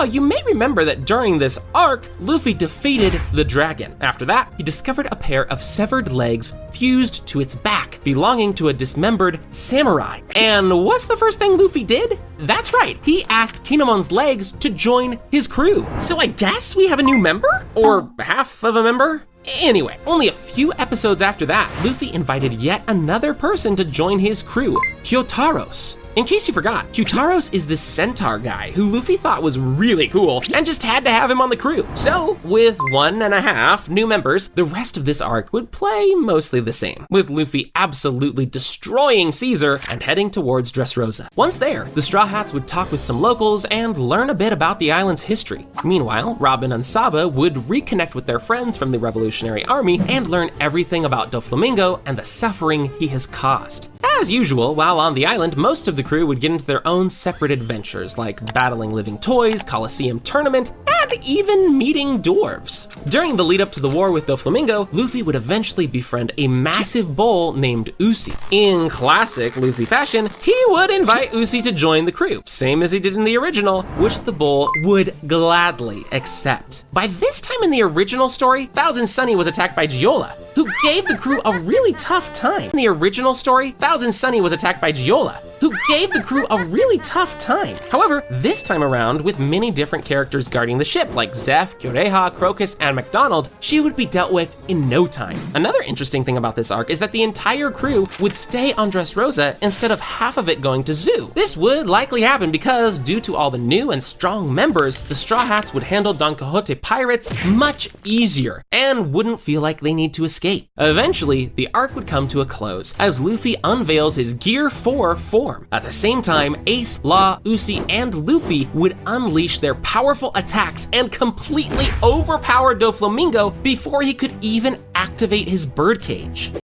Now, you may remember that during this arc, Luffy defeated the dragon. After that, he discovered a pair of severed legs fused to its back, belonging to a dismembered samurai. And what's the first thing Luffy did? That's right, he asked Kinamon's legs to join his crew. So I guess we have a new member? Or half of a member? Anyway, only a few episodes after that, Luffy invited yet another person to join his crew, Kyotaros. In case you forgot, Kyotaros is the centaur guy who Luffy thought was really cool and just had to have him on the crew. So, with 1.5 new members, the rest of this arc would play mostly the same, with Luffy absolutely destroying Caesar and heading towards Dressrosa. Once there, the Straw Hats would talk with some locals and learn a bit about the island's history. Meanwhile, Robin and Saba would reconnect with their friends from the Revolutionary Army and learn everything about Doflamingo and the suffering he has caused. As usual, while on the island, most of the crew would get into their own separate adventures, like battling living toys, Colosseum tournament, and even meeting dwarves. During the lead up to the war with Doflamingo, Luffy would eventually befriend a massive bull named Usi. In classic Luffy fashion, he would invite Usi to join the crew, same as he did in the original, which the bull would gladly accept. By this time in the original story, Thousand Sunny was attacked by Giola, who gave the crew a really tough time. In the original story, Thousand Sunny was attacked by Giola, who gave the crew a really tough time. However, this time around, with many different characters guarding the ship, like Zeph, Kyoreha, Crocus, and McDonald, she would be dealt with in no time. Another interesting thing about this arc is that the entire crew would stay on Dressrosa instead of half of it going to Zoo. This would likely happen because, due to all the new and strong members, the Straw Hats would handle Don Quixote pirates much easier and wouldn't feel like they need to escape. Eventually, the arc would come to a close as Luffy unveils his Gear 4 form. At the same time, Ace, Law, Usi, and Luffy would unleash their powerful attacks and completely overpower Doflamingo before he could even activate his birdcage.